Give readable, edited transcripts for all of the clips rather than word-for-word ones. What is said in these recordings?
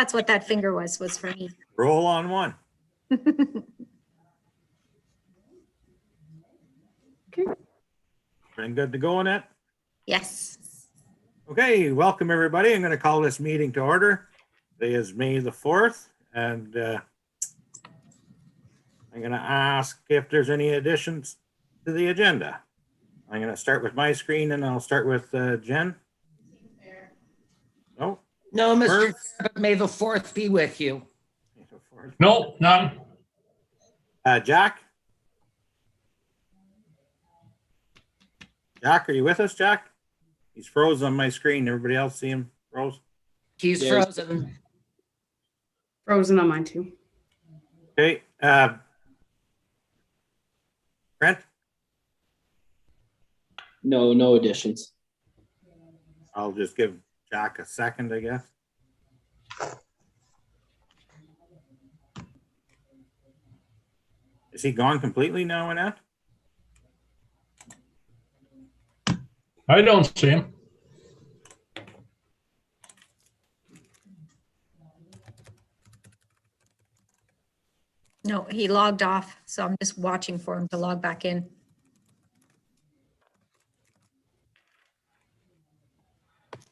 That's what that finger was for me. Roll on one. Okay. Been good to go on that? Yes. Okay, welcome everybody. I'm going to call this meeting to order. Today is May the 4th, and I'm going to ask if there's any additions to the agenda. I'm going to start with my screen and I'll start with Jen. No? No, Mr. Merv? Chair, but may the 4th be with you. No, none. Jack? Jack, are you with us, Jack? He's frozen on my screen. Everybody else see him froze? He's Yes. frozen. Frozen on mine too. Okay. Brent? No additions. I'll just give Jack a second, I guess. Is he gone completely now, Annette? I don't see him. No, he logged off, so I'm just watching for him to log back in.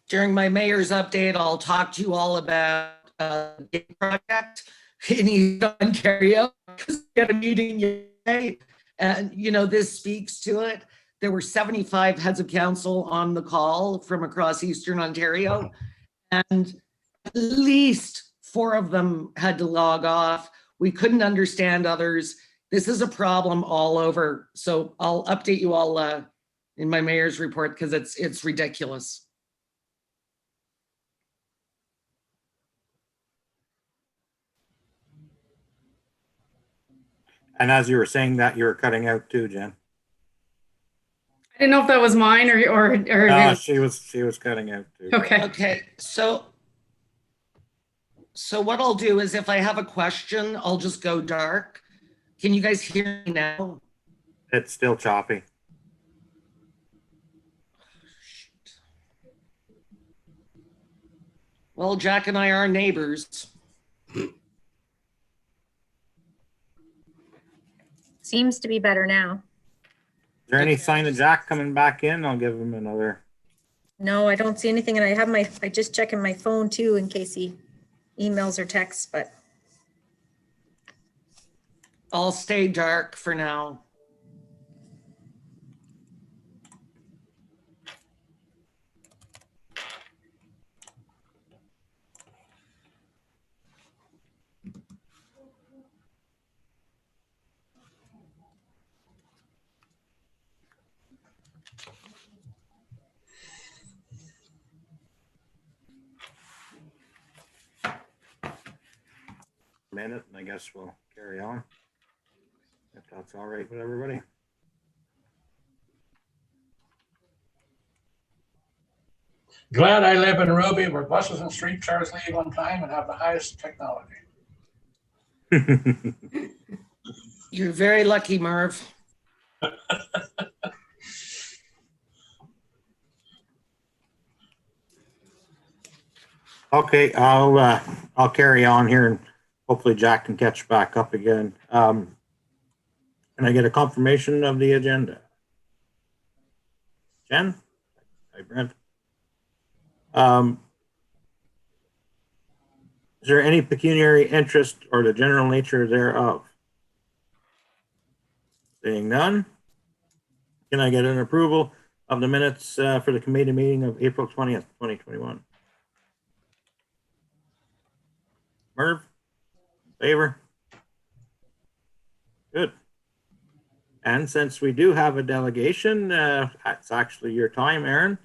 During my mayor's update, I'll talk to you all about the project in East Ontario because we had a meeting yesterday. And, you know, this speaks to it. There were 75 heads of council on the call from across Eastern Ontario, and at least 4 of them had to log off. We couldn't understand others. This is a problem all over. So I'll update you all in my mayor's report because it's ridiculous. And as you were saying that, you were cutting out too, Jen. I didn't know if that was mine or No, she was cutting out too. okay. Okay, so what I'll do is if I have a question, I'll just go dark. Can you guys hear me now? It's still choppy. Well, Jack and I are neighbors. Seems to be better now. Is there any sign of Jack coming back in? I'll give him another. No, I don't see anything, and I just checking my phone too in case he emails or texts, but I'll stay dark for now. Minute, and I guess we'll carry on. If that's all right with everybody. Glad I live in Ruby where buses and streetcars leave on time and have the highest technology. You're very lucky, Merv. Okay, I'll carry on here and hopefully Jack can catch back up again. Can I get a confirmation of the agenda? Jen? Hi, Brent. Is there any pecuniary interest or the general nature thereof? Seeing none. Can I get an approval of the minutes for the committee meeting of April 20th, 2021? Merv? Favor? Good. And since we do have a delegation, that's actually your time, Aaron,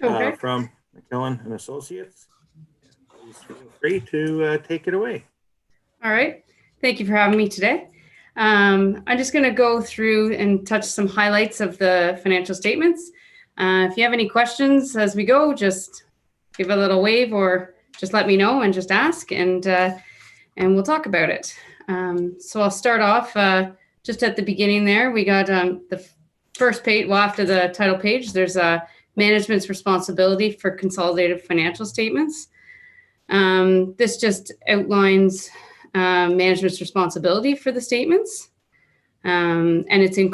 Okay. from McKillen and Associates. Please feel free to take it away. All right. Thank you for having me today. I'm just going to go through and touch some highlights of the financial statements. If you have any questions as we go, just give a little wave or just let me know and just ask, and we'll talk about it. So I'll start off just at the beginning there. We got the first page, well, after the title page, there's management's responsibility for consolidated financial statements. This just outlines management's responsibility for the statements. And it's in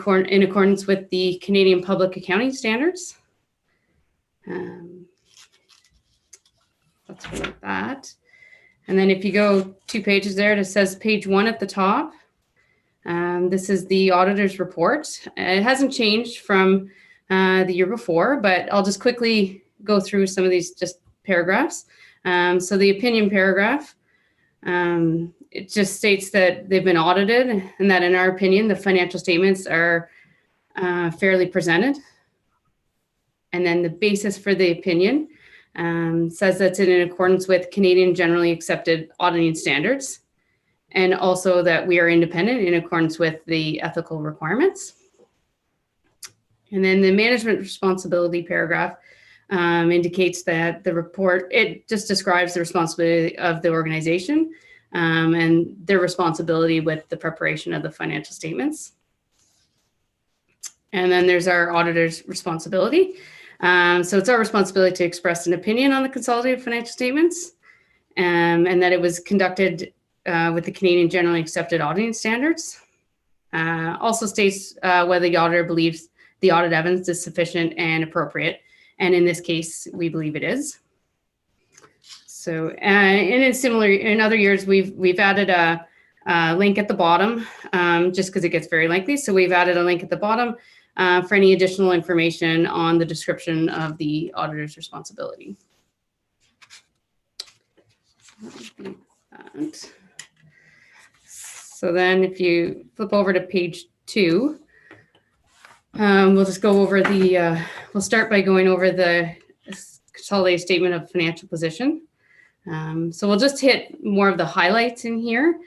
accordance with the Canadian Public Accounting Standards. That's for that. And then if you go 2 pages there, it says page 1 at the top. This is the auditor's report. It hasn't changed from the year before, but I'll just quickly go through some of these just paragraphs. So the opinion paragraph, it just states that they've been audited and that in our opinion, the financial statements are fairly presented. And then the basis for the opinion says that's in accordance with Canadian generally accepted auditing standards, and also that we are independent in accordance with the ethical requirements. And then the management responsibility paragraph indicates that the report, it just describes the responsibility of the organization and their responsibility with the preparation of the financial statements. And then there's our auditor's responsibility. So it's our responsibility to express an opinion on the consolidated financial statements, and that it was conducted with the Canadian generally accepted auditing standards. Also states whether the auditor believes the audit evidence is sufficient and appropriate. And in this case, we believe it is. So, in other years, we've added a link at the bottom, just because it gets very lengthy. So we've added a link at the bottom for any additional information on the description of the auditor's responsibility. So then if you flip over to page 2, we'll just go over we'll start by going over the consolidated statement of financial position. So we'll just hit more of the highlights in here.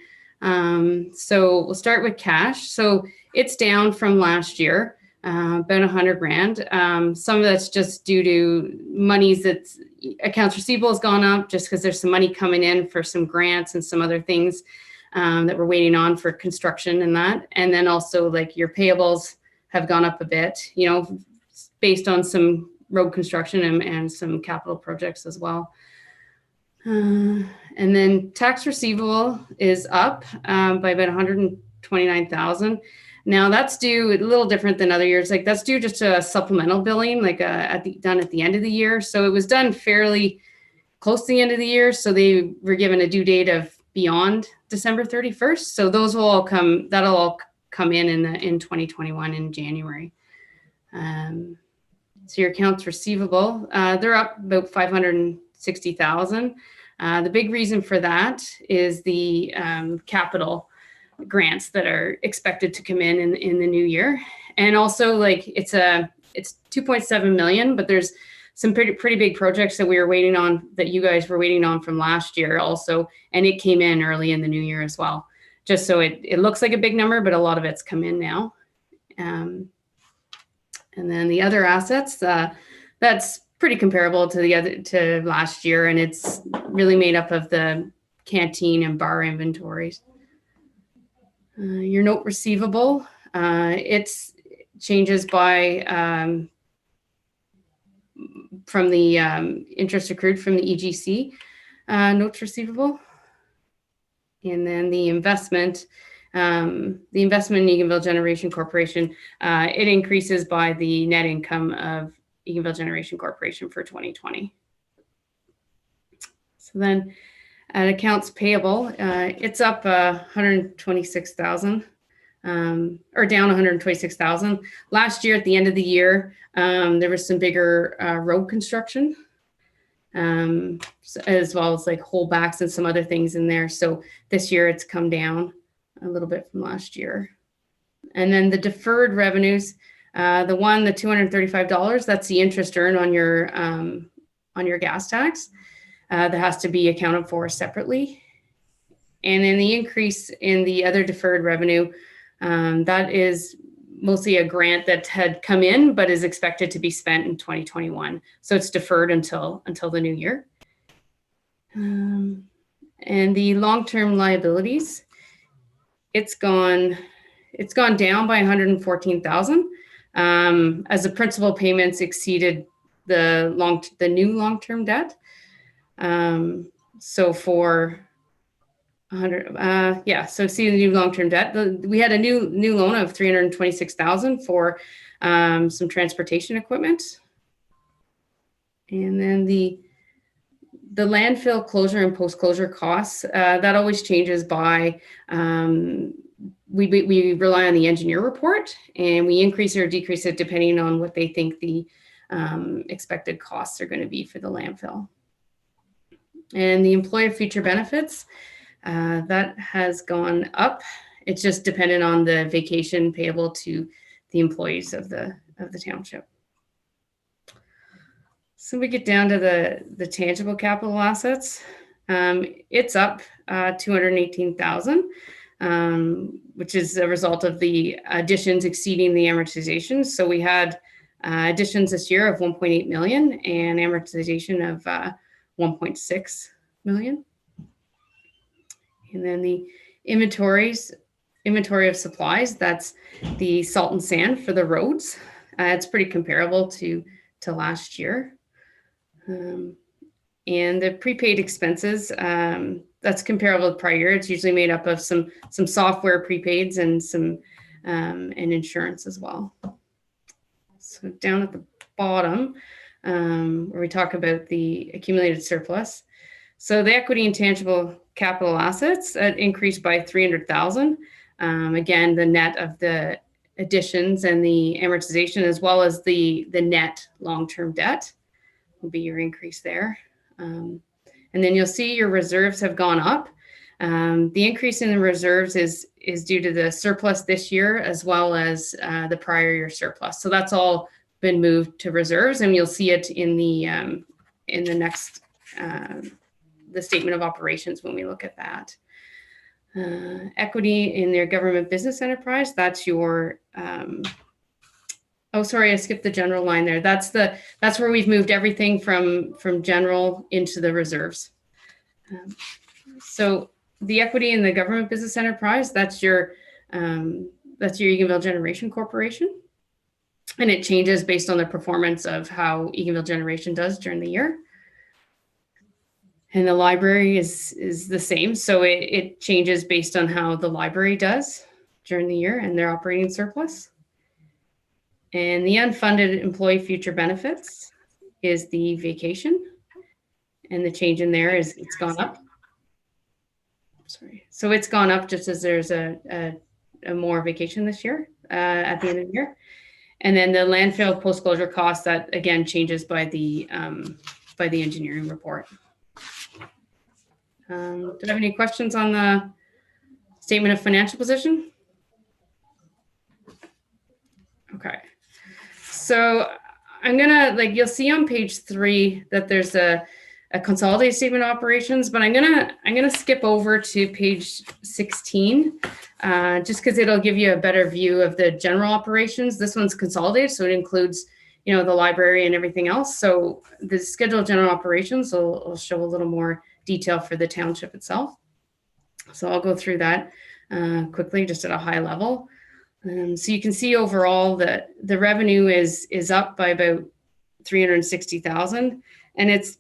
So we'll start with cash. So it's down from last year, about $100,000. Some of that's just due to monies that's accounts receivable has gone up just because there's some money coming in for some grants and some other things that we're waiting on for construction and that. And then also like your payables have gone up a bit, you know, based on some road construction and some capital projects as well. And then tax receivable is up by about 129,000. Now that's due a little different than other years. Like that's due just to a supplemental billing, like done at the end of the year. So it was done fairly close to the end of the year. So they were given a due date of beyond December 31st. So those will all come, that'll all come in 2021 in January. So your accounts receivable, they're up about 560,000. The big reason for that is the capital grants that are expected to come in the new year. And also like it's 2.7 million, but there's some pretty big projects that we were waiting on, that you guys were waiting on from last year also. And it came in early in the new year as well. Just so it looks like a big number, but a lot of it's come in now. And then the other assets, that's pretty comparable to last year, and it's really made up of the canteen and bar inventories. Your note receivable, it changes by from the interest accrued from the EGC notes receivable. And then the investment in Eganville Generation Corporation, it increases by the net income of Eganville Generation Corporation for 2020. So then at accounts payable, it's up 126,000 or down 126,000. Last year at the end of the year, there was some bigger road construction, as well as like holdbacks and some other things in there. So this year it's come down a little bit from last year. And then the deferred revenues, the $235, that's the interest earned on your gas tax. That has to be accounted for separately. And then the increase in the other deferred revenue, that is mostly a grant that had come in, but is expected to be spent in 2021. So it's deferred until the new year. And the long-term liabilities, it's gone down by 114,000 as the principal payments exceeded the new long-term debt. So for 100, so see the new long-term debt. We had a new loan of 326,000 for some transportation equipment. And then the landfill closure and post-closure costs, that always changes by, we rely on the engineer report, and we increase or decrease it depending on what they think the expected costs are going to be for the landfill. And the employer future benefits, that has gone up. It's just dependent on the vacation payable to the employees of the township. So we get down to the tangible capital assets. It's up 218,000, which is a result of the additions exceeding the amortization. So we had additions this year of 1.8 million and amortization of 1.6 million. And then the inventory of supplies, that's the salt and sand for the roads. It's pretty comparable to last year. And the prepaid expenses, that's comparable to prior year. It's usually made up of some software prepaids and some and insurance as well. So down at the bottom, where we talk about the accumulated surplus. So the equity and tangible capital assets increased by 300,000. Again, the net of the additions and the amortization, as well as the net long-term debt, will be your increase there. And then you'll see your reserves have gone up. The increase in the reserves is due to the surplus this year, as well as the prior year surplus. So that's all been moved to reserves, and you'll see it in the next the statement of operations when we look at that. Equity in their government business enterprise, that's your oh, sorry, I skipped the general line there. That's where we've moved everything from general into the reserves. So the equity in the government business enterprise, that's your Eganville Generation Corporation, and it changes based on the performance of how Eganville Generation does during the year. And the library is the same, so it changes based on how the library does during the year and their operating surplus. And the unfunded employee future benefits is the vacation. And the change in there is it's gone up. Sorry. So it's gone up just as there's a more vacation this year at the end of the year. And then the landfill post-closure cost, that again changes by the engineering report. Do you have any questions on the statement of financial position? Okay. So I'm gonna, you'll see on page 3 that there's a consolidated statement of operations, but I'm gonna skip over to page 16, just because it'll give you a better view of the general operations. This one's consolidated, so it includes, the library and everything else. So the scheduled general operations will show a little more detail for the township itself. So I'll go through that quickly, just at a high level. So you can see overall that the revenue is up by about 360,000, and it's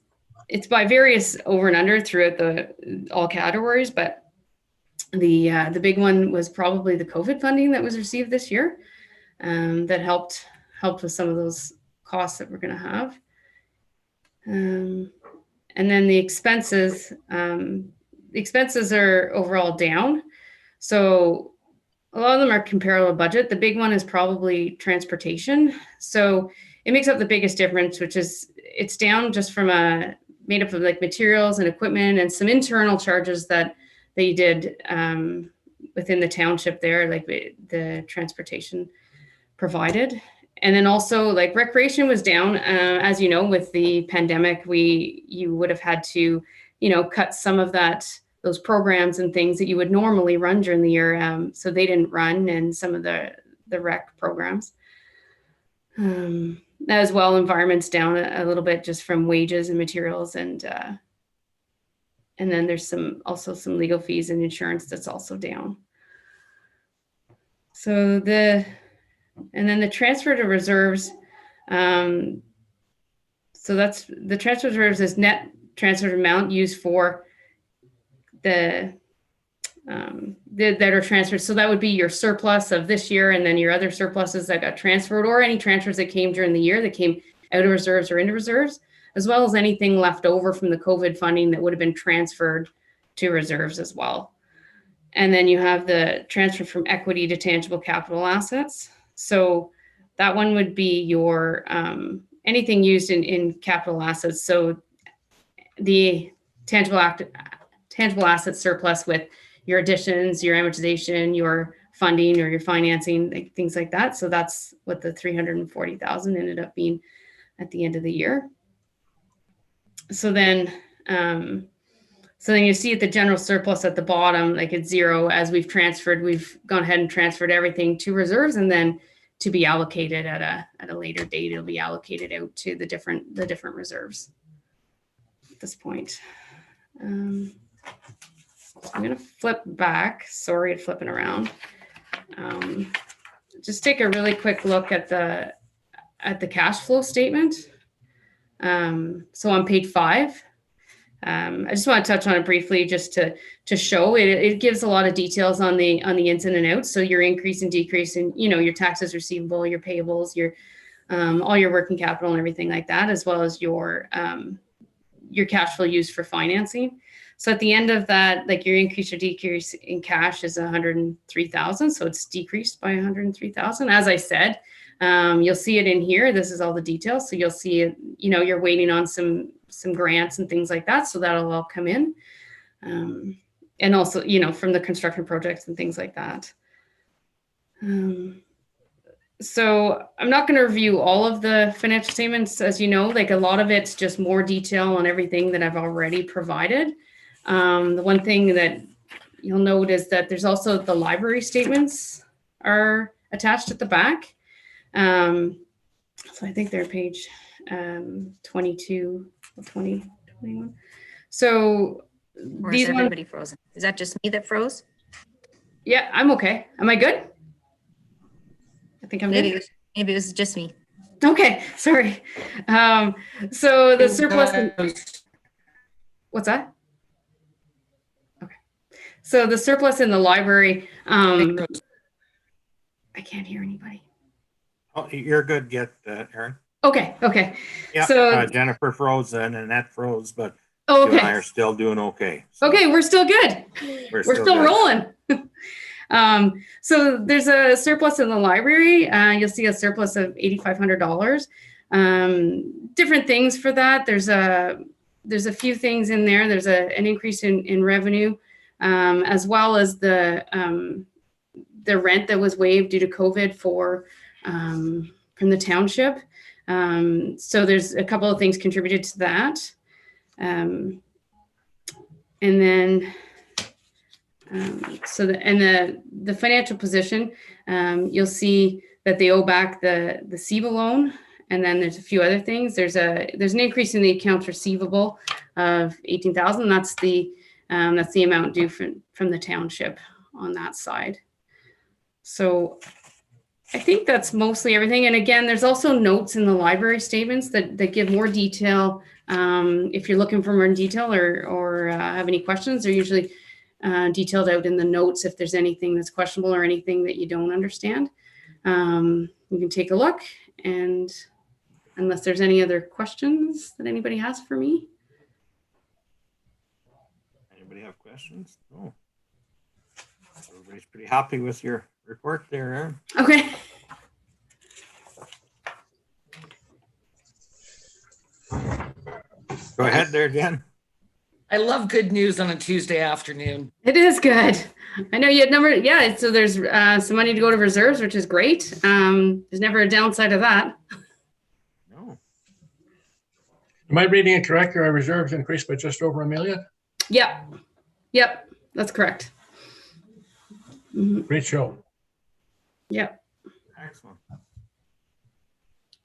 by various over and under throughout all categories, but the big one was probably the COVID funding that was received this year, that helped with some of those costs that we're going to have. And then the expenses are overall down. So a lot of them are comparable to budget. The big one is probably transportation. So it makes up the biggest difference, which is it's down just from made up of materials and equipment and some internal charges that they did within the township there, the transportation provided. And then also recreation was down, as you know, with the pandemic, you would have had to, cut some of those programs and things that you would normally run during the year. So they didn't run, and some of the rec programs. As well, environment's down a little bit just from wages and materials, and then there's also some legal fees and insurance that's also down. So and then the transfer to reserves. So that's the transfer to reserves is net transfer amount used for that are transferred. So that would be your surplus of this year, and then your other surpluses that got transferred, or any transfers that came during the year that came out of reserves or into reserves, as well as anything left over from the COVID funding that would have been transferred to reserves as well. And then you have the transfer from equity to tangible capital assets. So that one would be your anything used in capital assets. So the tangible asset surplus with your additions, your amortization, your funding or your financing, like things like that. So that's what the 340,000 ended up being at the end of the year. So then you see at the general surplus at the bottom, like it's zero. As we've gone ahead and transferred everything to reserves, and then to be allocated at a later date, it'll be allocated out to the different reserves at this point. I'm going to flip back. Sorry, it's flipping around. Just take a really quick look at the cash flow statement. So on page 5, I just want to touch on it briefly just to show it. It gives a lot of details on the ins and outs. So your increase and decrease in, your taxes receivable, your payables, your all your working capital and everything like that, as well as your cash flow used for financing. So at the end of that, like your increase or decrease in cash is 103,000. So it's decreased by 103,000. As I said, you'll see it in here. This is all the details. So you'll see it, you're waiting on some grants and things like that. So that'll all come in. And also, from the construction projects and things like that. So I'm not going to review all of the financial statements, as you know, like a lot of it's just more detail on everything that I've already provided. The one thing that you'll note is that there's also the library statements are attached at the back. So I think they're page 22 or 21. So Or these is ones, everybody frozen? Is that just me that froze? yeah, I'm okay. Am I good? I think I'm Maybe good. it was just me. Okay, sorry. So the surplus. What's that? Okay. So the surplus in the library. I can't hear anybody. Oh, you're good, Aaron. Okay. Okay. Yeah, So Jennifer froze and Annette froze, but oh, you and I okay. are still doing okay. So Okay, we're still good. We're still good. rolling. So there's a surplus in the library. You'll see a surplus of $8,500. Different things for that. There's a few things in there. There's an increase in revenue, as well as the rent that was waived due to COVID from the township. So there's a couple of things contributed to that. And then the financial position, you'll see that they owe back the CEBA loan, and then there's a few other things. There's an increase in the accounts receivable of 18,000. That's the amount due from the township on that side. So I think that's mostly everything. And again, there's also notes in the library statements that give more detail. If you're looking for more detail or have any questions, they're usually detailed out in the notes if there's anything that's questionable or anything that you don't understand. You can take a look, and unless there's any other questions that anybody has for me. Anybody have questions? No. Everybody's pretty happy with your report there, Aaron. Okay. Go ahead there, Jen. I love good news on a Tuesday afternoon. It is good. I know you had yeah. So there's some money to go to reserves, which is great. There's never a downside of that. No. Am I reading it correct? Our reserves increased by just over $1 million? Yep. That's correct. Great show. Yep. Excellent.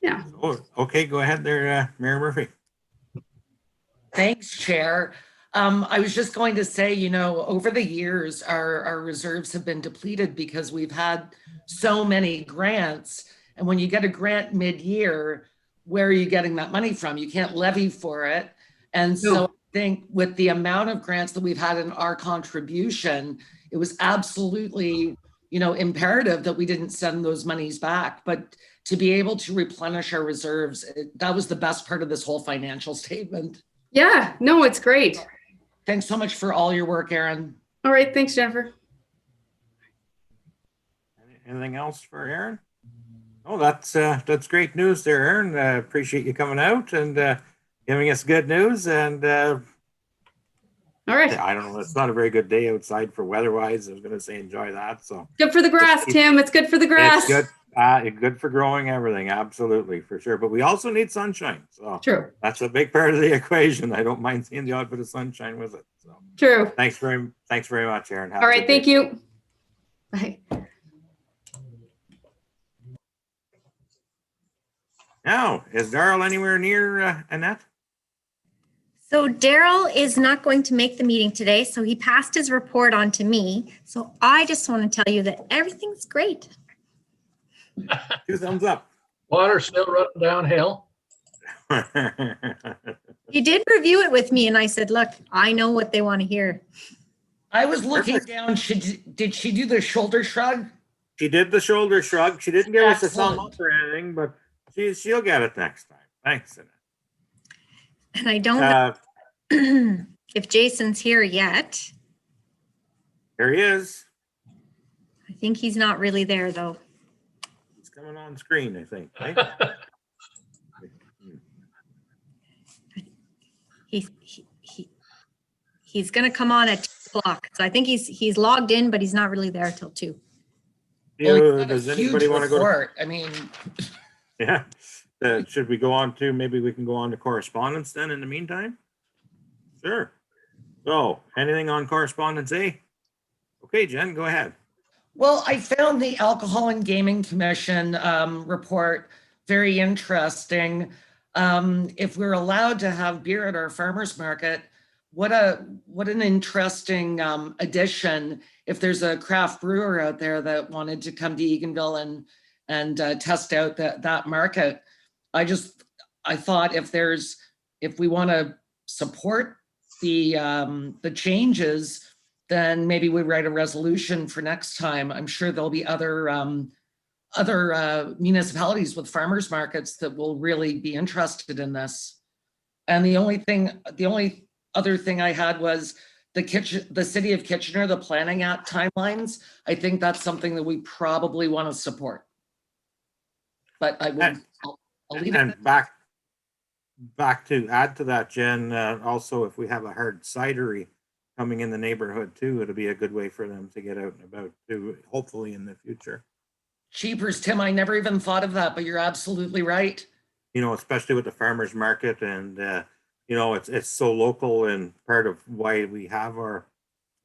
Yeah. Oh, okay. Go ahead there, Mayor Murphy. Thanks, Chair. I was just going to say, over the years, our reserves have been depleted because we've had so many grants. And when you get a grant mid-year, where are you getting that money from? You can't levy for it. And so think with the amount of grants that we've had in our contribution, it was absolutely, imperative that we didn't send those monies back. But to be able to replenish our reserves, that was the best part of this whole financial statement. Yeah, no, it's great. Thanks so much for all your work, Aaron. All right, thanks, Jennifer. Anything else for Aaron? Oh, that's great news there, Aaron. Appreciate you coming out and giving us good news. And All right, I don't know, it's not a very good day outside for weather-wise. I was going to say enjoy that. So good for the grass, Tim. It's good for the grass. it's good for growing everything, absolutely, for sure. But we also need sunshine. So True. that's a big part of the equation. I don't mind seeing the odd bit of sunshine with it. So True. thanks very much, Aaron. Have All a right, good thank day. you. Bye. Now, is Darrell anywhere near Annette? So Daryl is not going to make the meeting today, so he passed his report on to me. So I just want to tell you that everything's great. 2 thumbs up. Water's still running downhill. He did review it with me and I said, look, I know what they want to hear. I was looking Perfect. down. Did she do the shoulder shrug? She did the shoulder shrug. She didn't give us a thumb Excellent. up or anything, but she'll get it next time. Thanks, Annette. And I don't know if Jason's here yet. Here he is. I think he's not really there though. He's coming on screen, I think. Right? He's going to come on at 2 o'clock. So I think he's logged in, but he's not really there till 2. Well, you've got a Does huge anybody want to go? report. I mean, Yeah. Should we go on to, maybe we can go on to correspondence then in the meantime? Sure. So anything on correspondence A? Okay, Jen, go ahead. well, I found the Alcohol and Gaming Commission report very interesting. If we're allowed to have beer at our farmers market, what an interesting addition. If there's a craft brewer out there that wanted to come to Eganville and test out that market, I thought if we want to support the changes, then maybe we write a resolution for next time. I'm sure there'll be other municipalities with farmers markets that will really be interested in this. And the only other thing I had was the city of Kitchener, the Planning Act timelines. I think that's something that we probably want to support. But I'll leave it. And back to add to that, Jen, also if we have a hard cidery coming in the neighborhood too, it'll be a good way for them to get out and about too, hopefully in the future. Cheapers, Tim, I never even thought of that, but you're absolutely right. Especially with the farmers market and, it's so local and part of why we have our,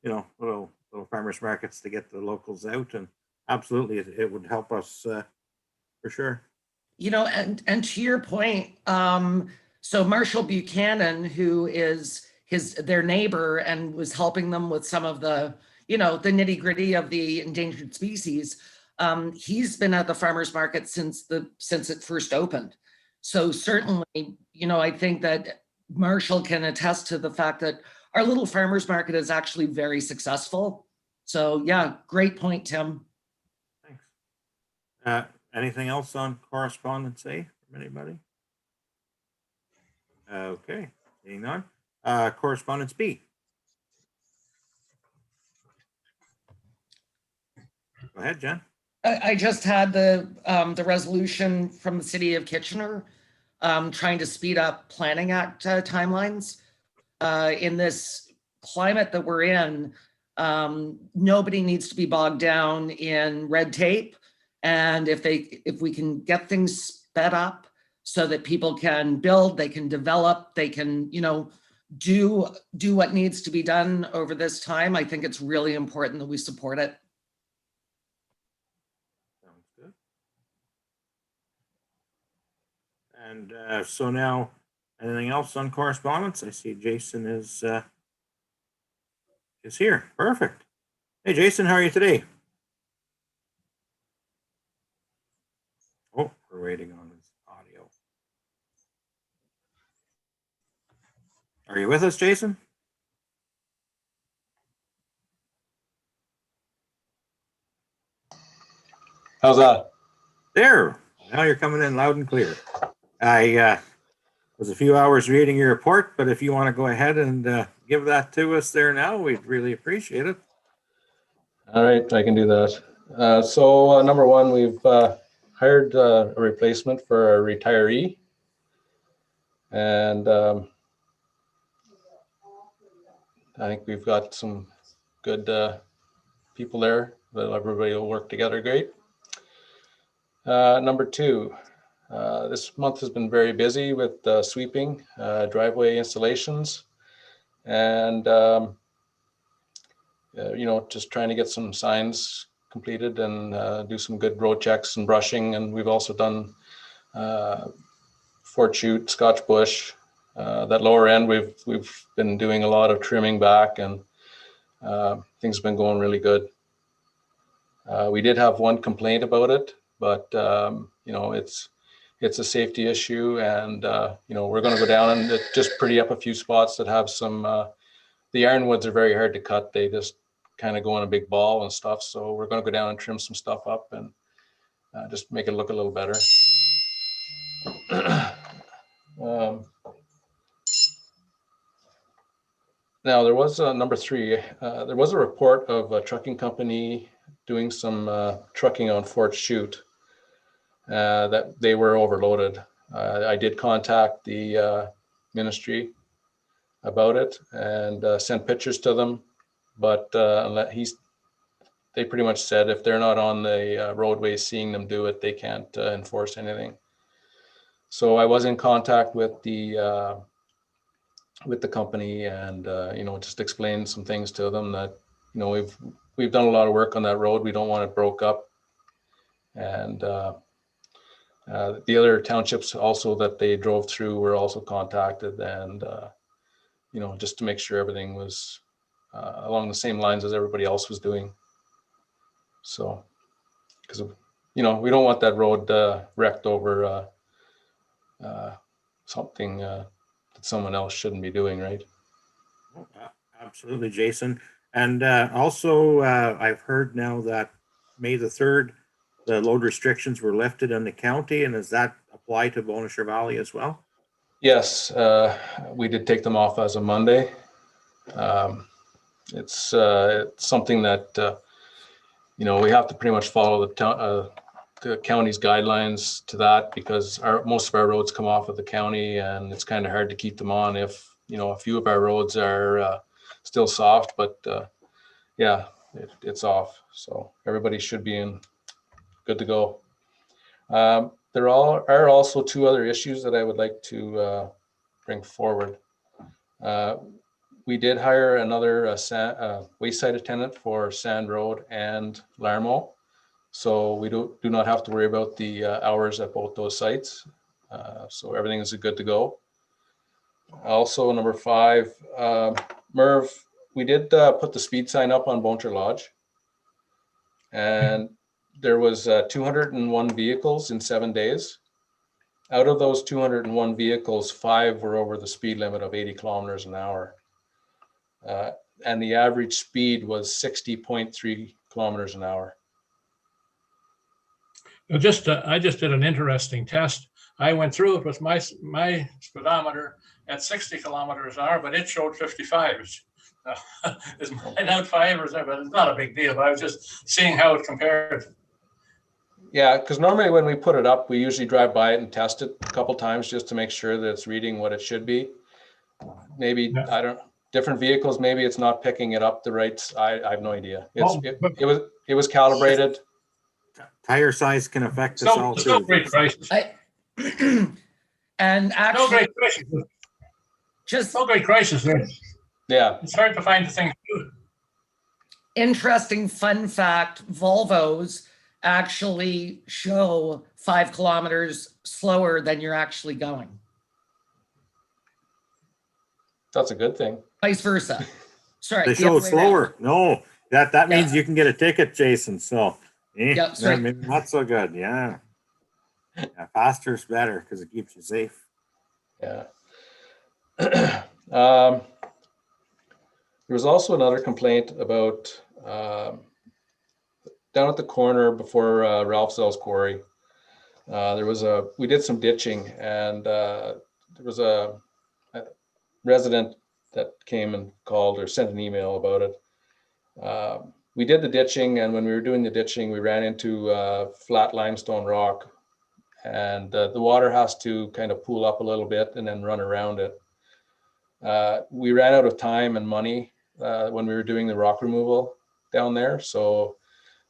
little farmers markets to get the locals out, and absolutely it would help us for sure. And to your point, so Marshall Buchanan, who is their neighbor and was helping them with some of the, the nitty gritty of the endangered species, he's been at the farmers market since it first opened. So certainly, I think that Marshall can attest to the fact that our little farmers market is actually very successful. So yeah, great point, Tim. Thanks. Anything else on correspondence A from anybody? Okay, seeing none. Correspondence B. Go ahead, Jen. I just had the resolution from the city of Kitchener trying to speed up Planning Act timelines. In this climate that we're in, nobody needs to be bogged down in red tape. And if we can get things sped up so that people can build, they can develop, they can, do what needs to be done over this time, I think it's really important that we support it. Sounds good. And so now, anything else on correspondence? I see Jason is here. Perfect. Hey, Jason, how are you today? Oh, we're waiting on his audio. Are you with us, Jason? How's that? There. Now you're coming in loud and clear. I was a few hours reading your report, but if you want to go ahead and give that to us there now, we'd really appreciate it. All right, I can do that. Number one, we've hired a replacement for a retiree. And I think we've got some good people there that everybody will work together great. Number two, this month has been very busy with sweeping, driveway installations, and just trying to get some signs completed and do some good road checks and brushing. And we've also done Fort Chute, Scotch Bush. That lower end, we've been doing a lot of trimming back, and things have been going really good. We did have one complaint about it, but it's a safety issue, and we're going to go down and just pretty up a few spots that have some. The ironwoods are very hard to cut; they just kind of go in a big ball and stuff. So we're going to go down and trim some stuff up and just make it look a little better. Now there was number three. There was a report of a trucking company doing some trucking on Fort Chute that they were overloaded. I did contact the ministry about it and sent pictures to them, but they pretty much said if they're not on the roadway seeing them do it, they can't enforce anything. So I was in contact with the company and just explained some things to them that we've done a lot of work on that road. We don't want it broke up, and the other townships also that they drove through were also contacted, and just to make sure everything was along the same lines as everybody else was doing. So, because we don't want that road wrecked over something that someone else shouldn't be doing, right? Absolutely, Jason. And also, I've heard now that May the 3rd, the load restrictions were lifted in the county, and does that apply to Bonnechere Valley as well? Yes, we did take them off as of Monday. It's something that we have to pretty much follow the county's guidelines to that, because most of our roads come off of the county, and it's kind of hard to keep them on if a few of our roads are still soft, but it's off, so everybody should be in good to go. There are also two other issues that I would like to bring forward. We did hire another wayside attendant for Sand Road and Larmo, so we do not have to worry about the hours at both those sites. So everything is good to go. Also, number 5, Merv, we did put the speed sign up on Bonnechere Lodge, and there was 201 vehicles in 7 days. Out of those 201 vehicles, 5 were over the speed limit of 80 kilometers an hour. And the average speed was 60.3 kilometers an hour. I just did an interesting test. I went through it with my speedometer at 60 kilometers an hour, but it showed 55. Is mine out 5 or something? But it's not a big deal. But I was just seeing how it compared. Yeah, because normally when we put it up, we usually drive by it and test it a couple times just to make sure that it's reading what it should be. Maybe, yeah. I don't know, different vehicles, maybe it's not picking it up the right. I have no idea. It was calibrated. Tire size can affect us all too. No great crisis. And actually, no great crisis. Just no great crisis there. Yeah, it's hard to find the thing to do. Interesting fun fact: Volvos actually show 5 kilometers slower than you're actually going. That's a good thing. Vice versa. Sorry, they show slower. No, that means you can get a ticket, Jason. So right. maybe not so good. Yeah, faster is better because it keeps you safe. Yeah. There was also another complaint about down at the corner before Ralph Zell's quarry. We did some ditching, and there was a resident that came and called or sent an email about it. We did the ditching, and when we were doing the ditching, we ran into flat limestone rock, and the water has to kind of pool up a little bit and then run around it. We ran out of time and money when we were doing the rock removal down there, so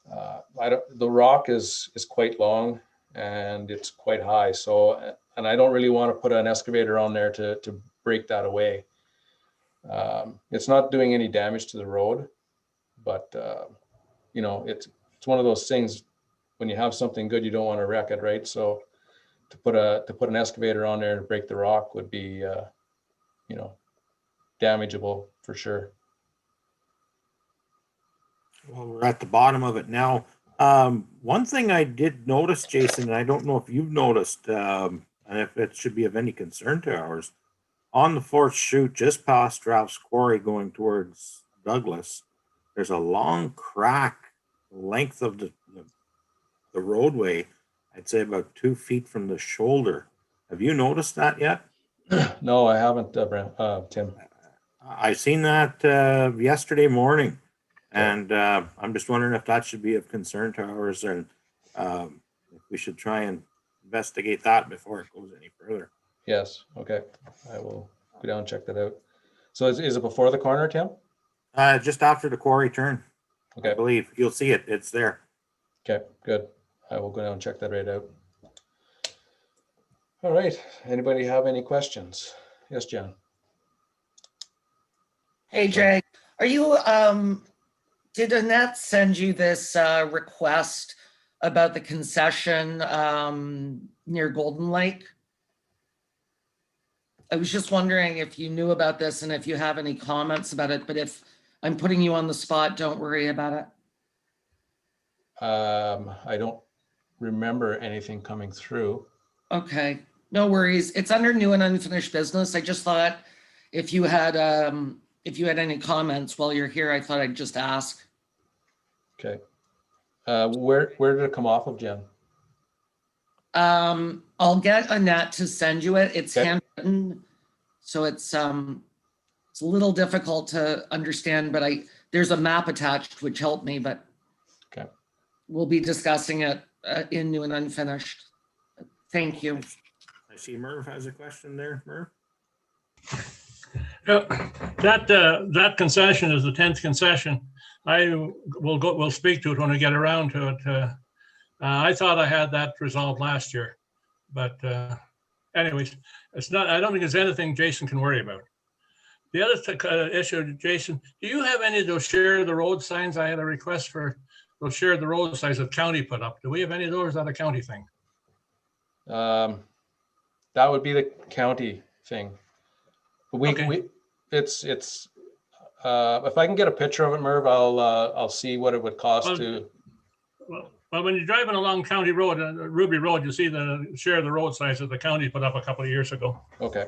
the rock is quite long and it's quite high. So, and I don't really want to put an excavator on there to break that away. It's not doing any damage to the road, but you know, it's one of those things. When you have something good, you don't want to wreck it, right? So, to put an excavator on there and break the rock would be, you know, damageable for sure. Well, we're at the bottom of it now. One thing I did notice, Jason, and I don't know if you've noticed, and if it should be of any concern to ours, on the fourth chute, just past Ralph's quarry going towards Douglas, there's a long crack length of the roadway. I'd say about 2 feet from the shoulder. Have you noticed that yet? No, I haven't, Tim. I seen that yesterday morning, and I'm just wondering if that should be of concern to ours, and if we should try and investigate that before it goes any further. Yes. Okay. I will go down and check that out. So is it before the corner, Tim? Just after the quarry turn. Okay. I believe you'll see it. It's there. Okay, good. I will go down and check that right out. All right. Anybody have any questions? Yes, Jan. Hey, Jay, are you, did Annette send you this request about the concession near Golden Lake? I was just wondering if you knew about this and if you have any comments about it, but if I'm putting you on the spot, don't worry about it. I don't remember anything coming through. Okay, no worries. It's under new and unfinished business. I just thought if you had any comments while you're here, I thought I'd just ask. Okay. Where did it come off of, Jen? I'll get Annette to send you it. It's Okay. handwritten, so it's a little difficult to understand, but there's a map attached which helped me, but Okay. we'll be discussing it in new and unfinished. Thank you. I see Merv has a question there. Merv? That concession is the 10th concession. We'll speak to it when we get around to it. I thought I had that resolved last year, but anyways, it's not. I don't think it's anything Jason can worry about. The other issue, Jason, do you have any of those share the road signs? I had a request for those share the road signs that county put up. Do we have any of those? Is that a county thing? That would be the county thing. But Okay. it's if I can get a picture of it, Merv, I'll see what it would cost Well, to. Well, when you're driving along County Road, Ruby Road, you see the share the road signs that the county put up a couple of years ago. Okay.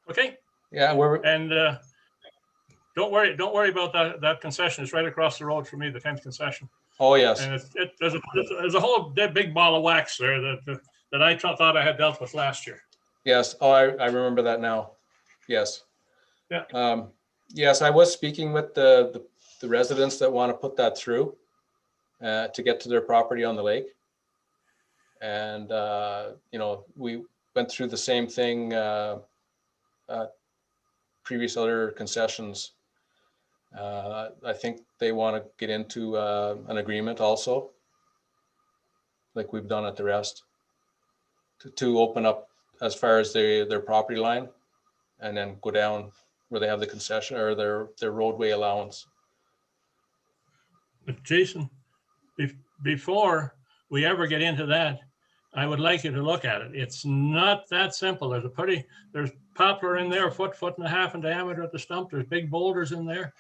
Okay. Yeah, And don't worry about that concession. It's right across the road from me, the 10th concession. Oh yes. And there's a whole big ball of wax there that I thought I had dealt with last year. Yes. Oh, I remember that now. Yes. Yeah. Yes, I was speaking with the residents that want to put that through to get to their property on the lake. And, you know, we went through the same thing, previous other concessions. I think they want to get into an agreement also, like we've done at the rest, to open up as far as their property line and then go down where they have the concession or their roadway allowance. But Jason, before we ever get into that, I would like you to look at it. It's not that simple. There's poplar in there, foot and a half in diameter at the stump. There's big boulders in there.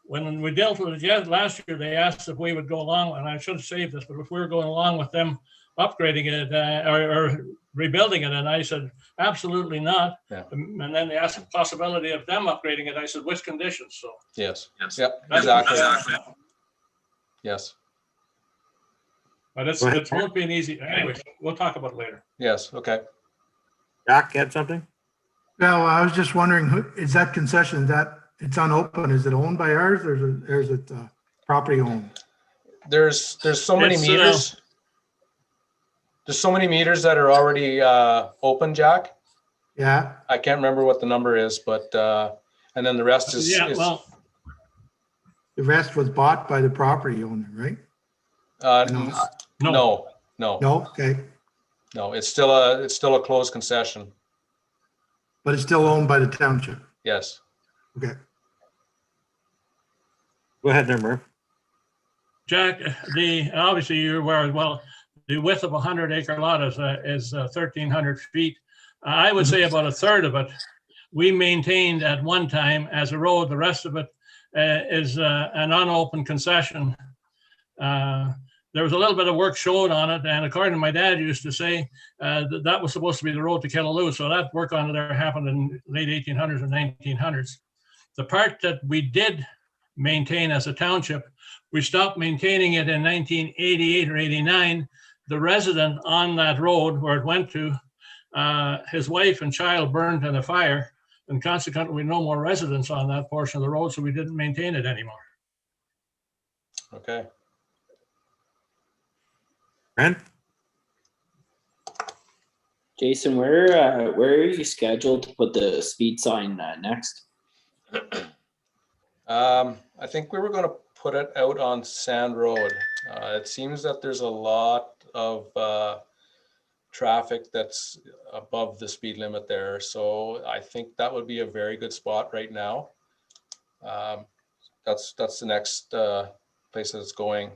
When we dealt with it last year, they asked if we would go along, and I should have saved this, but if we were going along with them upgrading it or rebuilding it. And I said, absolutely not. Yeah. And then they asked the possibility of them upgrading it. I said, with conditions. So Yes. Yep. that's Exactly. Yes. But it won't be an easy. Anyway, we'll talk about it later. Yes. Okay. Jack, had something? No, I was just wondering, is that concession, that it's unopened, is it owned by ours or is it property owned? There's so many It's, meters. There's so many meters that are already open, Jack. Yeah, I can't remember what the number is, but and then the rest is Yeah, well, the rest was bought by the property owner, right? no. No. No, okay, It's still a closed concession. but it's still owned by the township. Yes. Okay. Go ahead there, Murph. Jack, obviously you're aware as well, the width of a 100-acre lot is 1,300 feet. I would say about a third of it we maintained at one time as a road. The rest of it is an unopened concession. There was a little bit of work shown on it, and according to my dad used to say, that was supposed to be the road to Killaloo. So that work on it there happened in late 1800s or 1900s. The part that we did maintain as a township, we stopped maintaining it in 1988 or 89. The resident on that road where it went to, his wife and child burned in a fire, and consequently no more residents on that portion of the road, so we didn't maintain it anymore. Okay. Brent? Jason, where are you scheduled to put the speed sign next? I think we were going to put it out on Sand Road. It seems that there's a lot of traffic that's above the speed limit there. So I think that would be a very good spot right now. That's the next place that it's going.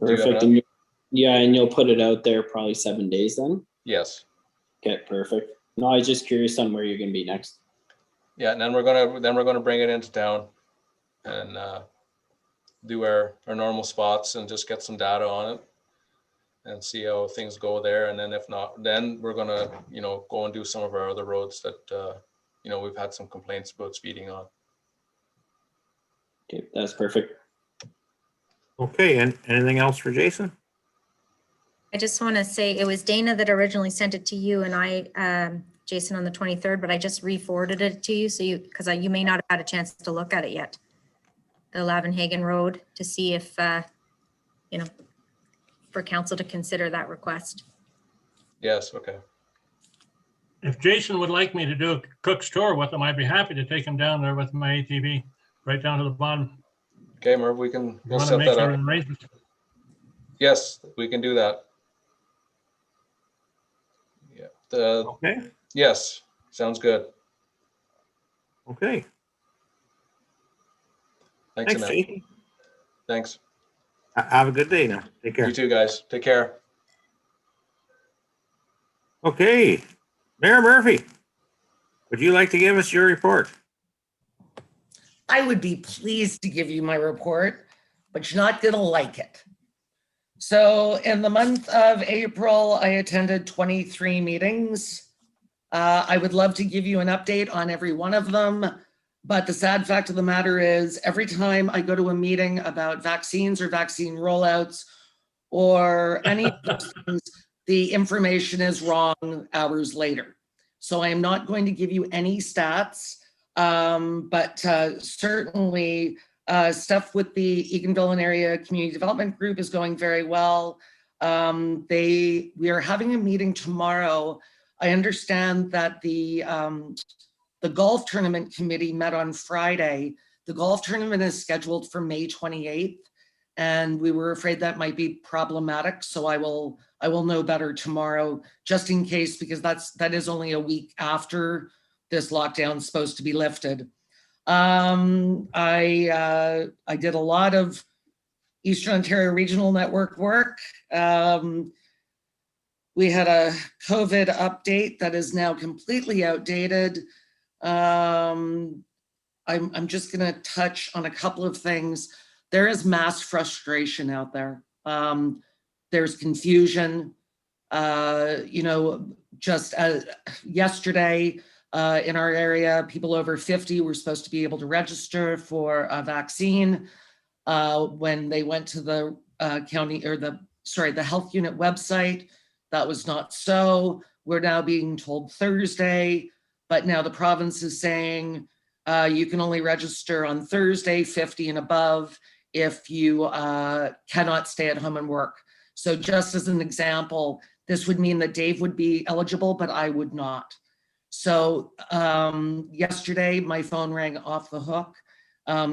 Perfect. And yeah, and you'll put it out there probably 7 days then? Yes. Okay, perfect. No, I was just curious on where you're gonna be next. Yeah, and then we're gonna bring it into town and do our normal spots and just get some data on it and see how things go there. And then if not, then we're gonna go and do some of our other roads that we've had some complaints about speeding on. Okay, that's perfect. Okay, and anything else for Jason? I just want to say it was Dana that originally sent it to you and I, Jason, on the 23rd, but I just re-forwarded it to you because you may not have had a chance to look at it yet. The Lavenhagen Road, to see if, for council to consider that request. Yes, okay. If Jason would like me to do a cook's tour with him, I'd be happy to take him down there with my ATV, right down to the bottom. Okay, Merv, we'll Want to set make that sure up. arrangements. Yes, we can do that. Yeah. Okay, Yes, sounds good. okay. Thanks, Thanks, Annette. Jason. Thanks. Have a good day now. Take care. You too, guys. Take care. Okay, Mayor Murphy, would you like to give us your report? I would be pleased to give you my report, but you're not going to like it. So in the month of April, I attended 23 meetings. I would love to give you an update on every one of them, but the sad fact of the matter is every time I go to a meeting about vaccines or vaccine rollouts or any of those things, the information is wrong hours later. So I am not going to give you any stats. But certainly stuff with the Eganville and Area Community Development Group is going very well. We are having a meeting tomorrow. I understand that the golf tournament committee met on Friday. The golf tournament is scheduled for May 28th, and we were afraid that might be problematic. So I will know better tomorrow, just in case, because that is only a week after this lockdown is supposed to be lifted. I did a lot of Eastern Ontario Regional Network work. We had a COVID update that is now completely outdated. I'm just gonna touch on a couple of things. There is mass frustration out there. There's confusion. You know, just yesterday in our area, people over 50 were supposed to be able to register for a vaccine. When they went to the county or the health unit website, that was not so. We're now being told Thursday, but now the province is saying you can only register on Thursday, 50 and above, if you cannot stay at home and work. So just as an example, this would mean that Dave would be eligible, but I would not. So yesterday, my phone rang off the hook.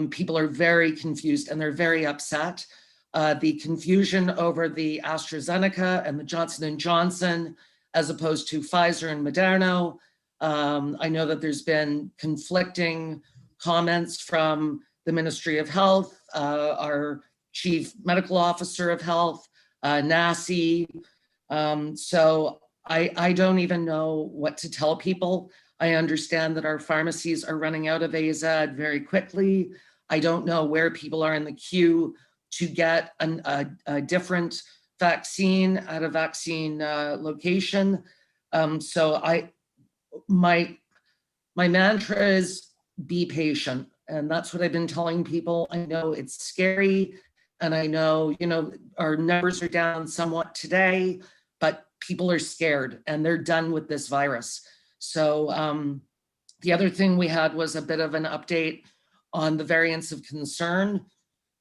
People are very confused and they're very upset. The confusion over the AstraZeneca and the Johnson & Johnson, as opposed to Pfizer and Moderna. I know that there's been conflicting comments from the Ministry of Health, our Chief Medical Officer of Health, NACI. So I don't even know what to tell people. I understand that our pharmacies are running out of AZ very quickly. I don't know where people are in the queue to get a different vaccine at a vaccine location. So my mantra is be patient. And that's what I've been telling people. I know it's scary. And I know, you know, our numbers are down somewhat today, but people are scared and they're done with this virus. So the other thing we had was a bit of an update on the variants of concern.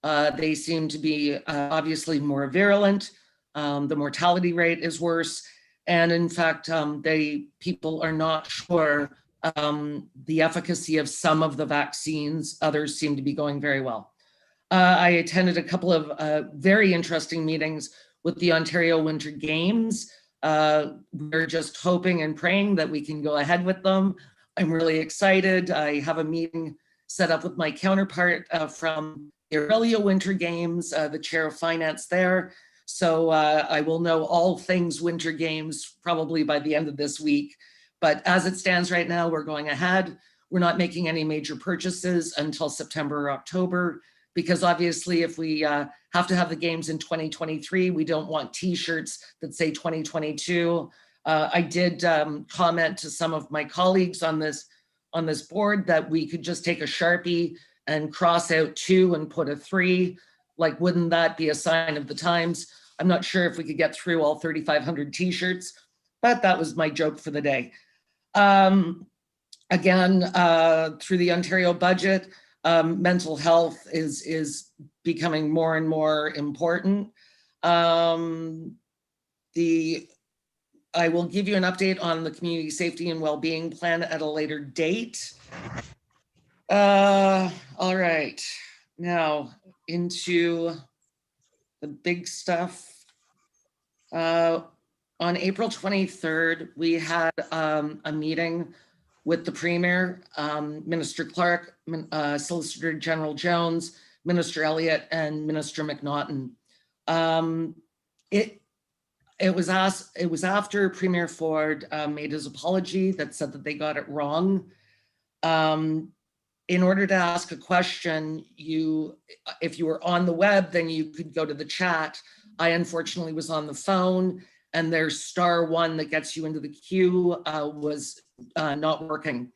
They seem to be obviously more virulent. The mortality rate is worse. And in fact, people are not sure the efficacy of some of the vaccines. Others seem to be going very well. I attended a couple of very interesting meetings with the Ontario Winter Games. We're just hoping and praying that we can go ahead with them. I'm really excited. I have a meeting set up with my counterpart from the Aurelia Winter Games, the chair of finance there. So I will know all things Winter Games probably by the end of this week. But as it stands right now, we're going ahead. We're not making any major purchases until September or October, because obviously if we have to have the games in 2023, we don't want t-shirts that say 2022. I did comment to some of my colleagues on this board that we could just take a Sharpie and cross out 2 and put a 3. Like, wouldn't that be a sign of the times? I'm not sure if we could get through all 3,500 t-shirts, but that was my joke for the day. Again, through the Ontario budget, mental health is becoming more and more important. I will give you an update on the community safety and well-being plan at a later date. All right, now into the big stuff. On April 23rd, we had a meeting with the Premier, Minister Clark, Solicitor General Jones, Minister Elliott, and Minister McNaughton. It was after Premier Ford made his apology that said that they got it wrong. In order to ask a question, if you were on the web, then you could go to the chat. I unfortunately was on the phone, and there's *1 that gets you into the queue was not working.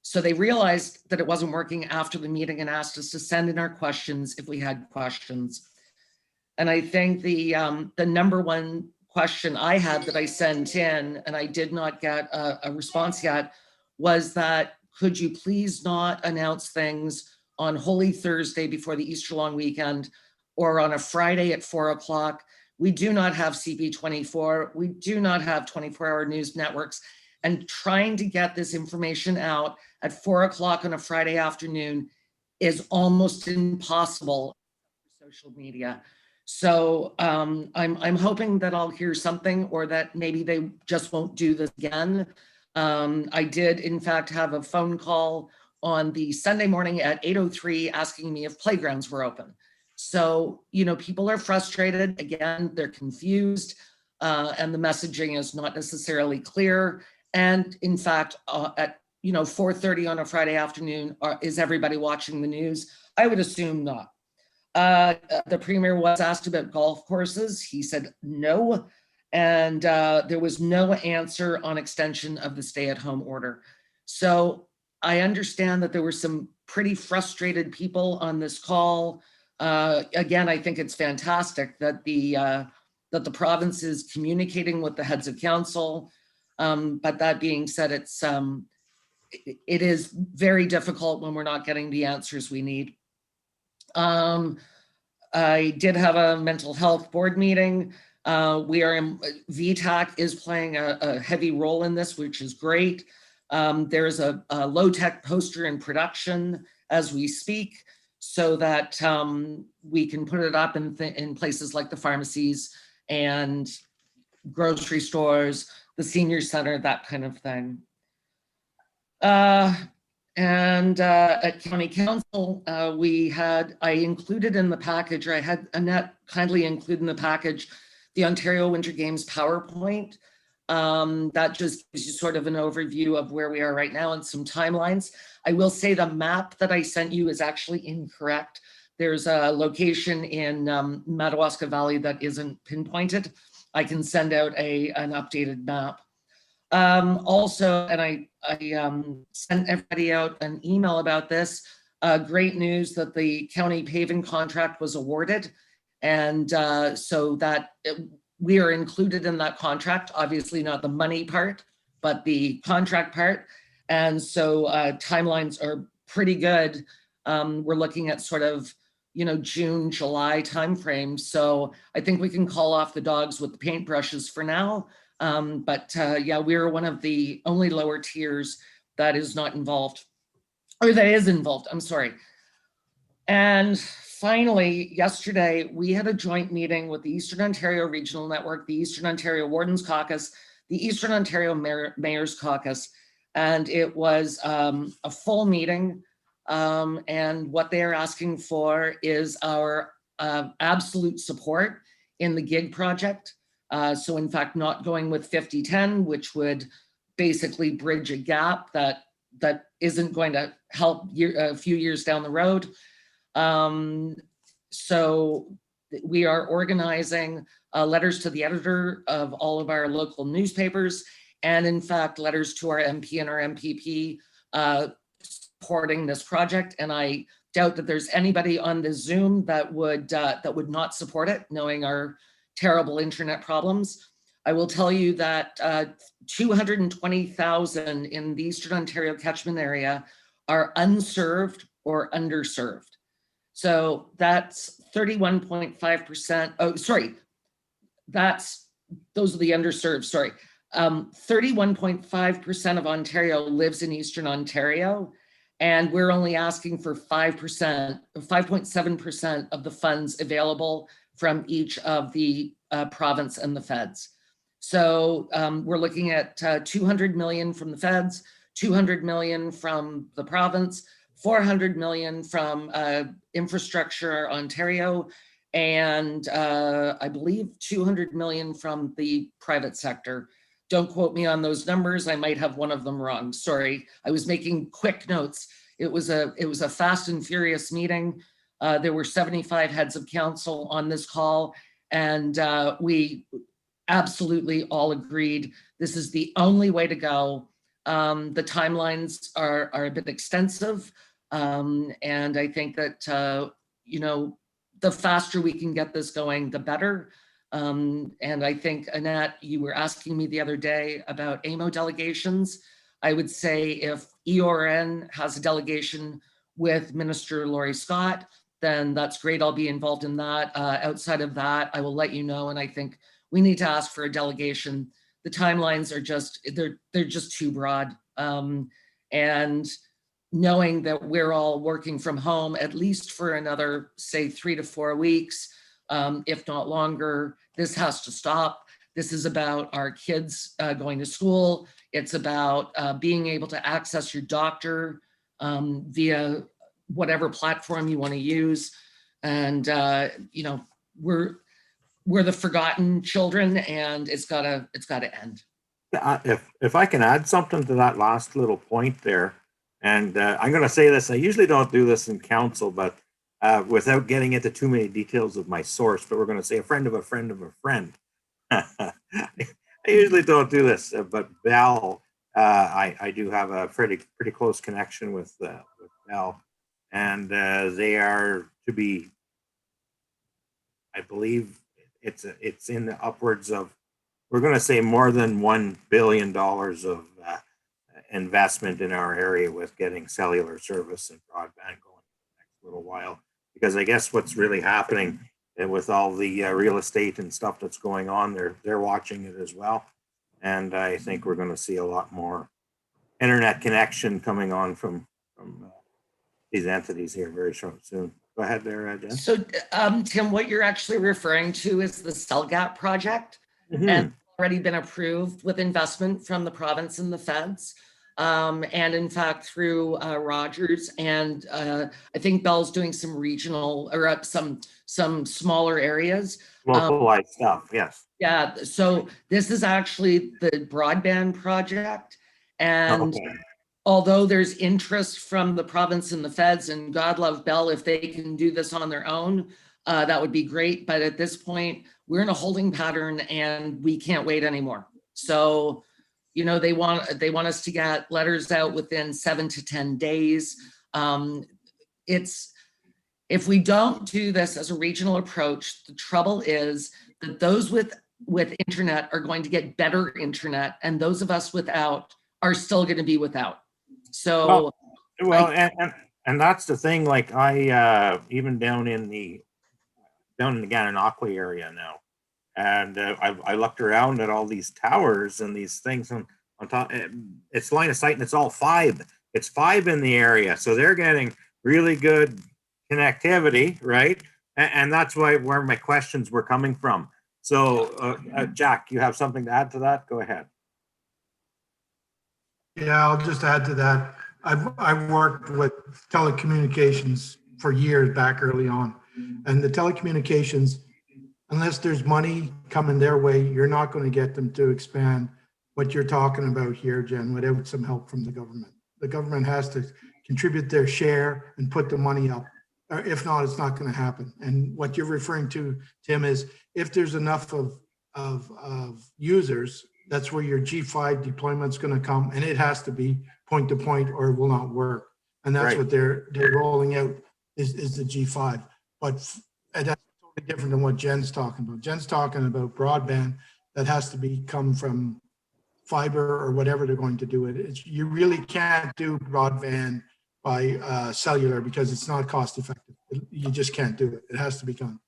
So they realized that it wasn't working after the meeting and asked us to send in our questions if we had questions. And I think the #1 question I had that I sent in, and I did not get a response yet, was that could you please not announce things on Holy Thursday before the Easter long weekend or on a Friday at 4 o'clock? We do not have CP24. We do not have 24-hour news networks. And trying to get this information out at 4 o'clock on a Friday afternoon is almost impossible for social media. So I'm hoping that I'll hear something, or that maybe they just won't do this again. I did, in fact, have a phone call on the Sunday morning at 8:03 asking me if playgrounds were open. So, you know, people are frustrated. Again, they're confused, and the messaging is not necessarily clear. And in fact, at 4:30 on a Friday afternoon, is everybody watching the news? I would assume not. The premier was asked about golf courses. He said no. And there was no answer on extension of the stay-at-home order. So I understand that there were some pretty frustrated people on this call. Again, I think it's fantastic that the province is communicating with the heads of council. But that being said, it is very difficult when we're not getting the answers we need. I did have a mental health board meeting. VTAC is playing a heavy role in this, which is great. There's a low-tech poster in production as we speak, so that we can put it up in places like the pharmacies and grocery stores, the senior center, that kind of thing. At County Council, I included in the package, or I had Annette kindly include in the package, the Ontario Winter Games PowerPoint. That just gives you sort of an overview of where we are right now and some timelines. I will say the map that I sent you is actually incorrect. There's a location in Madawaska Valley that isn't pinpointed. I can send out an updated map. Also, and I sent everybody out an email about this, great news that the county paving contract was awarded. And so that we are included in that contract, obviously not the money part, but the contract part. And so timelines are pretty good. We're looking at sort of, June, July timeframe. So I think we can call off the dogs with the paintbrushes for now. Yeah, we're one of the only lower tiers that is not involved, or that is involved, I'm sorry. And finally, yesterday, we had a joint meeting with the Eastern Ontario Regional Network, the Eastern Ontario Wardens Caucus, the Eastern Ontario Mayor's Caucus, and it was a full meeting. And what they are asking for is our absolute support in the GIG project. So in fact, not going with 50-10, which would basically bridge a gap that isn't going to help a few years down the road. So we are organizing letters to the editor of all of our local newspapers, and in fact, letters to our MP and our MPP supporting this project. And I doubt that there's anybody on this Zoom that would not support it, knowing our terrible internet problems. I will tell you that 220,000 in the Eastern Ontario catchment area are unserved or underserved. So that's 31.5%. Oh, sorry. Those are the underserved, sorry. 31.5% of Ontario lives in Eastern Ontario, and we're only asking for 5.7% of the funds available from each of the province and the feds. So we're looking at 200 million from the feds, 200 million from the province, 400 million from Infrastructure Ontario, and I believe 200 million from the private sector. Don't quote me on those numbers. I might have one of them wrong. Sorry, I was making quick notes. It was a fast and furious meeting. There were 75 heads of council on this call, and we absolutely all agreed this is the only way to go. The timelines are a bit extensive, and I think that the faster we can get this going, the better. And I think, Annette, you were asking me the other day about AMO delegations. I would say if EORN has a delegation with Minister Laurie Scott, then that's great. I'll be involved in that. Outside of that, I will let you know. And I think we need to ask for a delegation. The timelines are they're just too broad. And knowing that we're all working from home, at least for another, say, 3 to 4 weeks, if not longer, this has to stop. This is about our kids going to school. It's about being able to access your doctor via whatever platform you want to use. And, we're the forgotten children, and it's gotta end. If I can add something to that last little point there, and I'm going to say this, I usually don't do this in council, but without getting into too many details of my source, but we're going to say a friend of a friend of a friend. I usually don't do this, but Val, I do have a pretty close connection with Val, and they are to be, I believe it's in the upwards of, we're going to say more than $1 billion of investment in our area with getting cellular service and broadband going for the next little while. Because I guess what's really happening with all the real estate and stuff that's going on, they're watching it as well. And I think we're going to see a lot more internet connection coming on from these entities here very soon. Go ahead there, Jen. So, Tim, what you're actually referring to is the Cell Gap project, and already been approved with investment from the province and the feds. And in fact, through Rogers, and I think Bell's doing some regional or some smaller areas. Localized stuff, yes. Yeah, so this is actually the broadband project. And although there's interest from the province and the feds, and God love Bell, if they can do this on their own, that would be great. But at this point, we're in a holding pattern and we can't wait anymore. So, you know, they want us to get letters out within 7 to 10 days. If we don't do this as a regional approach, the trouble is that those with internet are going to get better internet, and those of us without are still going to be without. So, and that's the thing. Like I even down in the Gananoque area now, and I looked around at all these towers and these things on top. It's line of sight, and it's all 5. It's 5 in the area, so they're getting really good connectivity, right? And that's where my questions were coming from. So, Jack, you have something to add to that? Go ahead. Yeah, I'll just add to that. I've worked with telecommunications for years back early on, and the telecommunications, unless there's money coming their way, you're not going to get them to expand what you're talking about here, Jen, without some help from the government. The government has to contribute their share and put the money up. If not, it's not going to happen. And what you're referring to, Tim, is if there's enough of users, that's where your G5 deployment's going to come, and it has to be point to point or it will not work. And that's what they're rolling out is the G5. But that's totally different than what Jen's talking about. Jen's talking about broadband that has to come from fiber or whatever they're going to do it. You really can't do broadband by cellular because it's not cost effective. You just can't do it. It has to be done.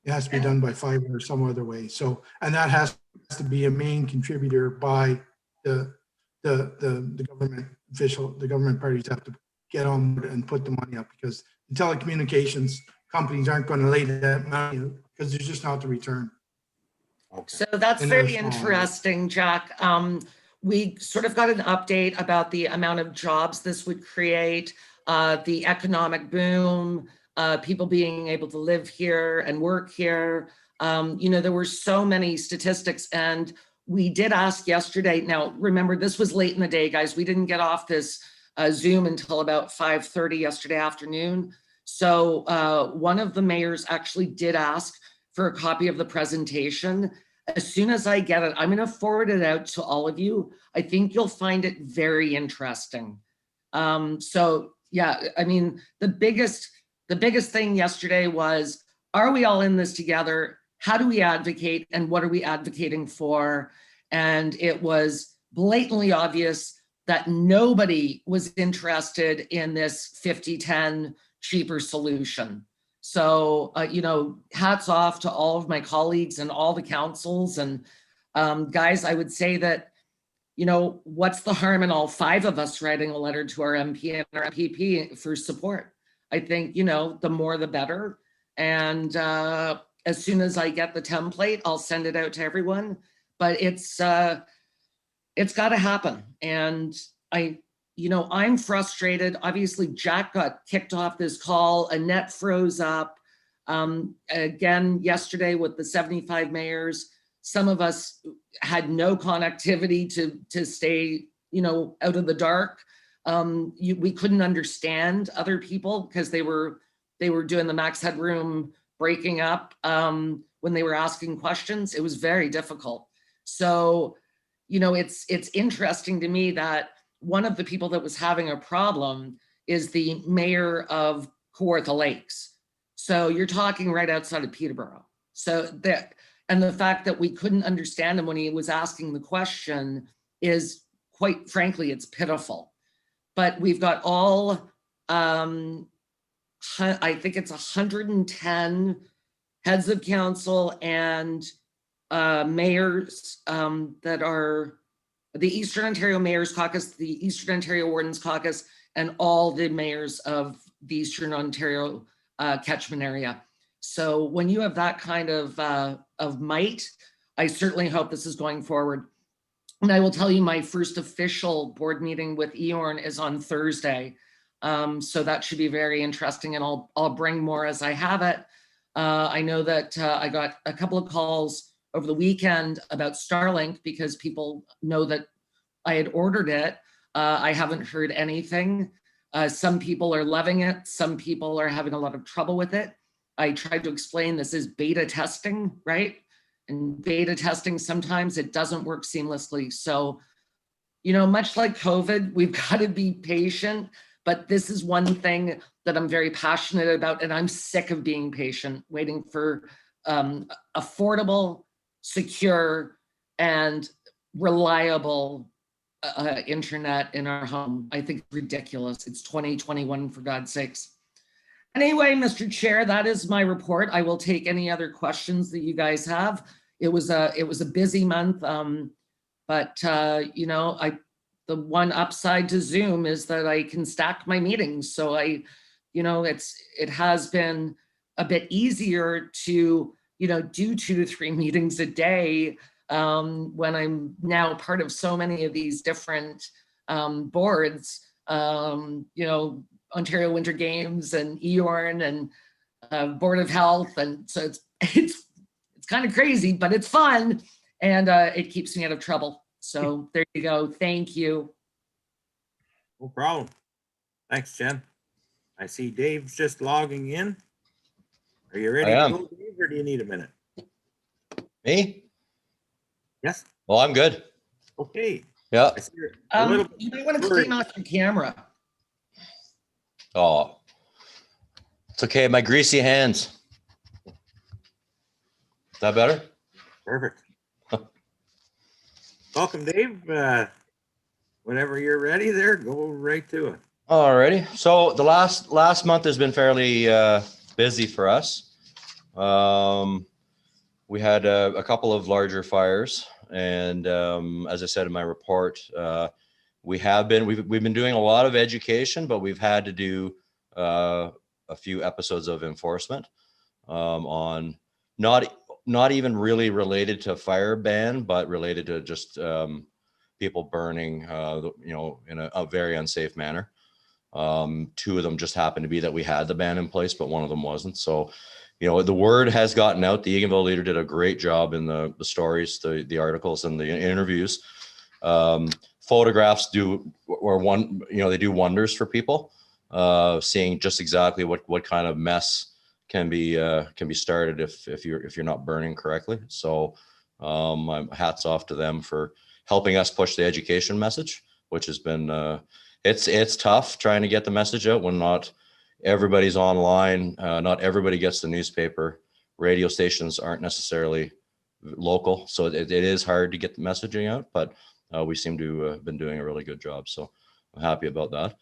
It has to be done by fiber or some other way. So, and that has to be a main contributor by the government the government parties have to get on and put the money up, because the telecommunications companies aren't going to lay that money because there's just not the return. So that's very interesting, Jack. We sort of got an update about the amount of jobs this would create, the economic boom, people being able to live here and work here. You know, there were so many statistics, and we did ask yesterday. Now, remember, this was late in the day, guys. We didn't get off this Zoom until about 5:30 yesterday afternoon. So one of the mayors actually did ask for a copy of the presentation. As soon as I get it, I'm going to forward it out to all of you. I think you'll find it very interesting. So yeah, I mean, the biggest thing yesterday was, are we all in this together? How do we advocate, and what are we advocating for? And it was blatantly obvious that nobody was interested in this 50-10 cheaper solution. So, you know, hats off to all of my colleagues and all the councils. And guys, I would say that, you know, what's the harm in all 5 of us writing a letter to our MP and our MPP for support? I think, you know, the more the better. And as soon as I get the template, I'll send it out to everyone. But it's got to happen. And I'm frustrated. Obviously, Jack got kicked off this call. Annette froze up. Again, yesterday with the 75 mayors, some of us had no connectivity to stay, you know, out of the dark. We couldn't understand other people because they were they were doing the max headroom breaking up when they were asking questions. It was very difficult. So, you know, it's interesting to me that one of the people that was having a problem is the mayor of Kawartha Lakes. So you're talking right outside of Peterborough. So that, and the fact that we couldn't understand him when he was asking the question is, quite frankly, it's pitiful. But we've got all, I think it's 110 heads of council and mayors that are the Eastern Ontario Mayors Caucus, the Eastern Ontario Wardens Caucus, and all the mayors of the Eastern Ontario catchment area. So when you have that kind of might, I certainly hope this is going forward. And I will tell you, my first official board meeting with EORN is on Thursday. So that should be very interesting, and I'll bring more as I have it. I know that I got a couple of calls over the weekend about Starlink because people know that I had ordered it. I haven't heard anything. Some people are loving it. Some people are having a lot of trouble with it. I tried to explain this is beta testing, right? And beta testing, sometimes it doesn't work seamlessly. So, you know, much like COVID, we've got to be patient, but this is one thing that I'm very passionate about, and I'm sick of being patient, waiting for affordable, secure, and reliable internet in our home. I think it's ridiculous. It's 2021, for God's sakes. Anyway, Mr. Chair, that is my report. I will take any other questions that you guys have. It was a busy month, but you know, the one upside to Zoom is that I can stack my meetings. So you know, it has been a bit easier to, you know, do 2 to 3 meetings a day when I'm now part of so many of these different boards, you know, Ontario Winter Games and EORN and Board of Health. And so it's kind of crazy, but it's fun, and it keeps me out of trouble. So there you go. Thank you. No problem. Thanks, Jen. I see Dave's just logging in. Are you ready I to am. go, Dave, or do you need a minute? Me? Yes. Well, I'm good. Okay. Yeah. I see you're a little You might want to blurry. clean off your camera. Oh, it's okay. My greasy hands. Is that better? Perfect. Welcome, Dave. Whenever you're ready there, go right to it. Alrighty. So the last month has been fairly busy for us. We had a couple of larger fires, and as I said in my report, we've been doing a lot of education, but we've had to do a few episodes of enforcement on not even really related to fire ban, but related to just people burning, you know, in a very unsafe manner. 2 of them just happened to be that we had the ban in place, but one of them wasn't. So, you know, the word has gotten out. The Eganville Leader did a great job in the stories, the articles, and the interviews. Photographs do wonders for people, seeing just exactly what kind of mess can be started if you're not burning correctly. So hats off to them for helping us push the education message, which has been it's tough trying to get the message out when not everybody's online, not everybody gets the newspaper. Radio stations aren't necessarily local, so it is hard to get the messaging out, but we seem to have been doing a really good job, so I'm happy about that.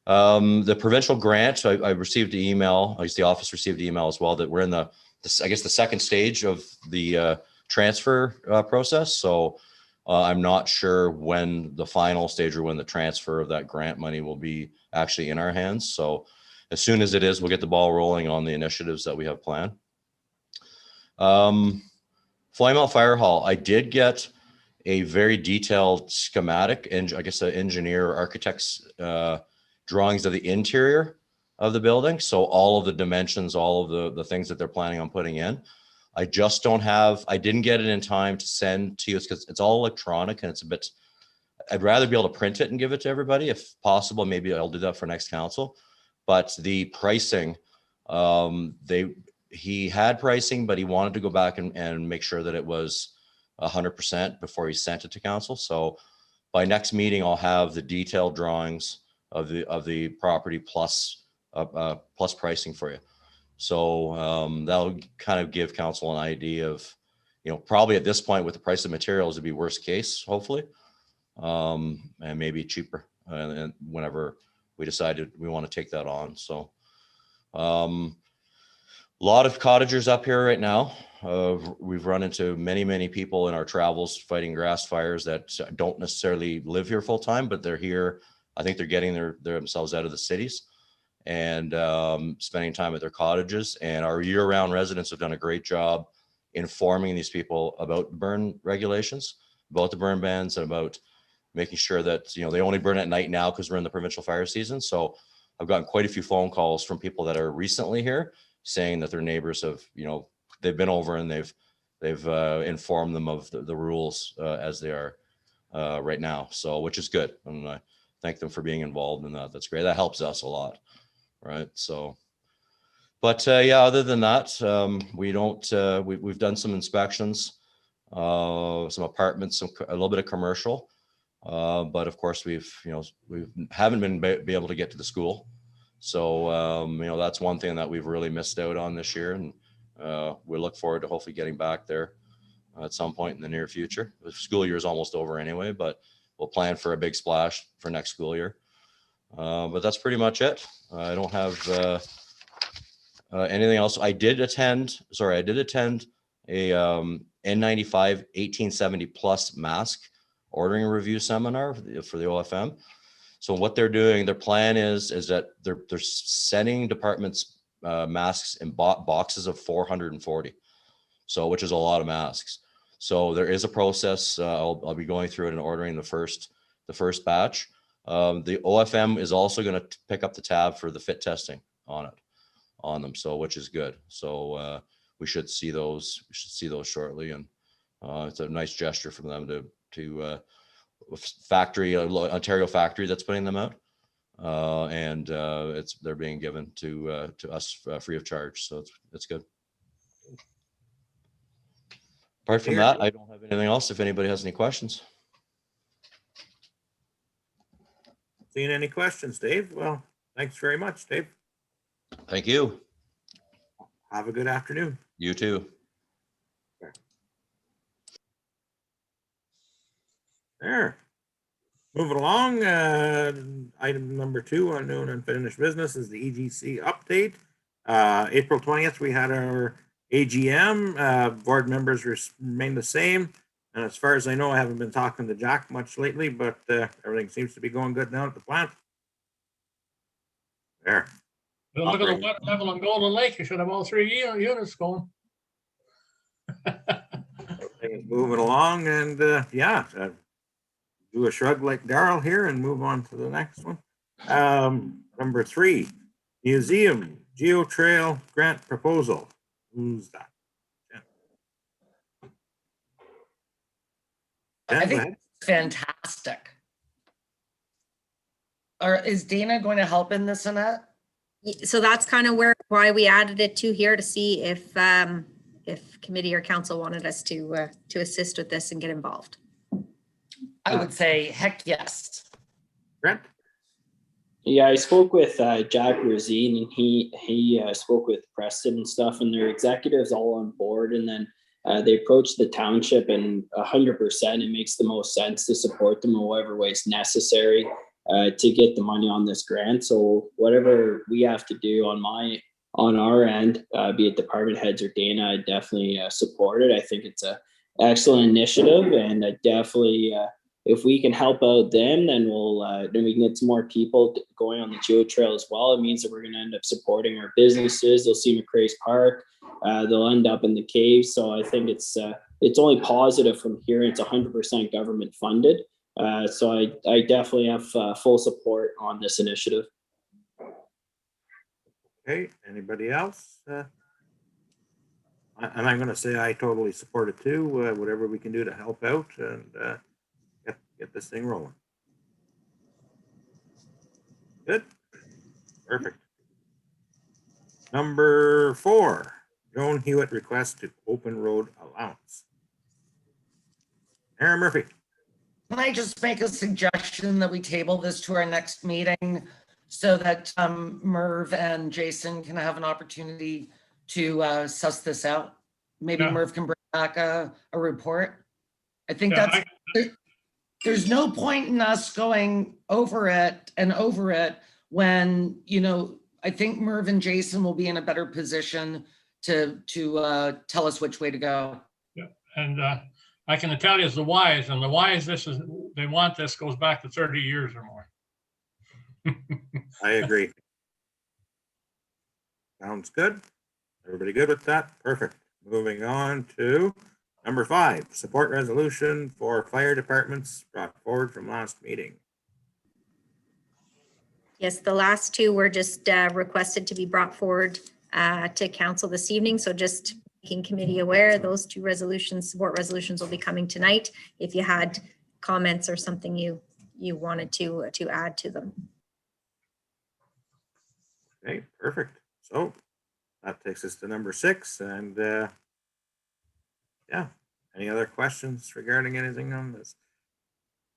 The provincial grant, I received the email, I guess the office received the email as well, that we're in the second stage of the transfer process. So I'm not sure when the final stage or when the transfer of that grant money will be actually in our hands. So as soon as it is, we'll get the ball rolling on the initiatives that we have planned. Flymount Fire Hall, I did get a very detailed schematic, and I guess an engineer or architect's drawings of the interior of the building. So all of the dimensions, all of the things that they're planning on putting in. I just don't have, I didn't get it in time to send to you because it's all electronic and it's a bit, I'd rather be able to print it and give it to everybody if possible. Maybe I'll do that for next council. But the pricing He had pricing, but he wanted to go back and make sure that it was 100% before he sent it to council. So by next meeting, I'll have the detailed drawings of the property plus pricing for you. So that'll kind of give council an idea of, probably at this point with the price of materials, it'd be worst case, hopefully, and maybe cheaper. And whenever we decided we want to take that on. So a lot of cottagers up here right now. We've run into many people in our travels fighting grass fires that don't necessarily live here full time, but they're here. I think they're getting themselves out of the cities and spending time at their cottages. And our year-round residents have done a great job informing these people about burn regulations, about the burn bans, and about making sure that they only burn at night now because we're in the provincial fire season. So I've gotten quite a few phone calls from people that are recently here saying that their neighbors have, they've been over and they've informed them of the rules as they are right now. So, which is good. And I thank them for being involved in that. That's great. That helps us a lot. Right. So, but yeah, other than that, we've done some inspections, some apartments, a little bit of commercial. But of course we haven't been be able to get to the school. So, that's one thing that we've really missed out on this year. And we look forward to hopefully getting back there at some point in the near future. The school year is almost over anyway, but we'll plan for a big splash for next school year. But that's pretty much it. I don't have anything else. I did attend a N95 1870 plus mask ordering review seminar for the OFM. So what they're doing, their plan is that they're sending departments masks in boxes of 440. So, which is a lot of masks. So there is a process. I'll be going through it and ordering the first batch. The OFM is also going to pick up the tab for the fit testing on them. So, which is good. So we should see those. Shortly, and it's a nice gesture from them to Ontario factory that's putting them out, and they're being given to us free of charge. So it's good. Apart from that, I don't have anything else. If anybody has any questions. Seeing any questions, Dave? Well, thanks very much, Dave. Thank you. Have a good afternoon. You too. There. Moving along, item number 2 on new and unfinished business is the EGC update. April 20th, we had our AGM. Board members remain the same. And as far as I know, I haven't been talking to Jack much lately, but everything seems to be going good now at the plant. There. Well, look at the water level on Golden Lake. You should have all 3 units going. Everything is moving along, and do a shrug like Darrell here and move on to the next one. Number 3, museum geo trail grant proposal. Who's that? Jen, I go think ahead. it's fantastic. Or is Dana going to help in this, Annette? So that's kind of why we added it to here, to see if committee or council wanted us to assist with this and get involved. I would say heck yes. Brent? Yeah, I spoke with Jack Rosine, and he spoke with Preston and stuff, and their executives all on board. And then they approached the township, and 100%, it makes the most sense to support them in whatever way is necessary to get the money on this grant. So whatever we have to do on our end, be it department heads or Dana, I definitely support it. I think it's an excellent initiative, and I definitely. If we can help out them, then then we can get some more people going on the geo trail as well. It means that we're going to end up supporting our businesses. They'll see McRae's Park. They'll end up in the caves. So I think it's only positive from here. It's 100% government funded. So I definitely have full support on this initiative. Okay, anybody else? And I'm going to say I totally support it too. Whatever we can do to help out and get this thing rolling. Good. Perfect. Number 4, Joan Hewitt request to open road allowance. Aaron Murphy. Can I just make a suggestion that we table this to our next meeting so that Merv and Jason can have an opportunity to suss this out? Maybe Yeah. Merv can bring back a report. I think Yeah, there's no point in us going over it and over it when, you know, I think Merv and Jason will be in a better position to tell us which way to go. And I can tell you is the whys, and the whys they want this goes back to 30 years or more. I agree. Sounds good. Everybody good with that? Perfect. Moving on to number 5, support resolution for fire departments brought forward from last meeting. Yes, the last 2 were just requested to be brought forward to council this evening. So just making committee aware, those 2 resolutions, support resolutions will be coming tonight. If you had comments or something you wanted to add to them. Okay, perfect. So that takes us to number 6. And yeah, any other questions regarding anything on this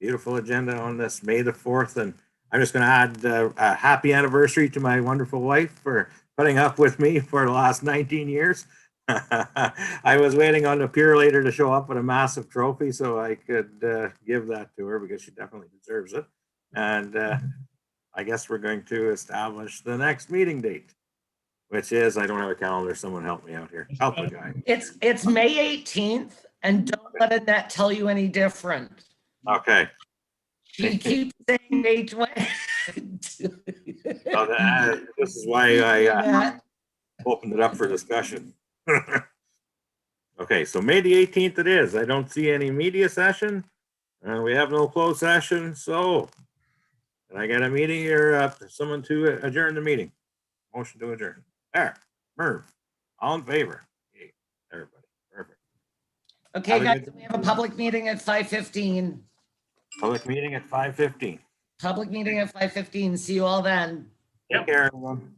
beautiful agenda on this May the 4th? And I'm just going to add a happy anniversary to my wonderful wife for putting up with me for the last 19 years. I was waiting on the Purelator to show up with a massive trophy so I could give that to her because she definitely deserves it. And I guess we're going to establish the next meeting date, which is, I don't have a calendar. Someone help me out here. Help the guy. It's May 18th, and don't let Annette tell you any different. Okay. She keeps saying May 20th. Well, this is why I opened it up for discussion. Okay, so May the 18th it is. I don't see any media session, and we have no closed session. So, can I get a meeting or someone to adjourn the meeting? Motion to adjourn. There, Merv, all in favor? Okay, everybody, perfect. Okay, Have a guys, good- we have a public meeting at 5:15. Public meeting at 5:15. Public meeting at 5:15. See you all then. Take care, everyone.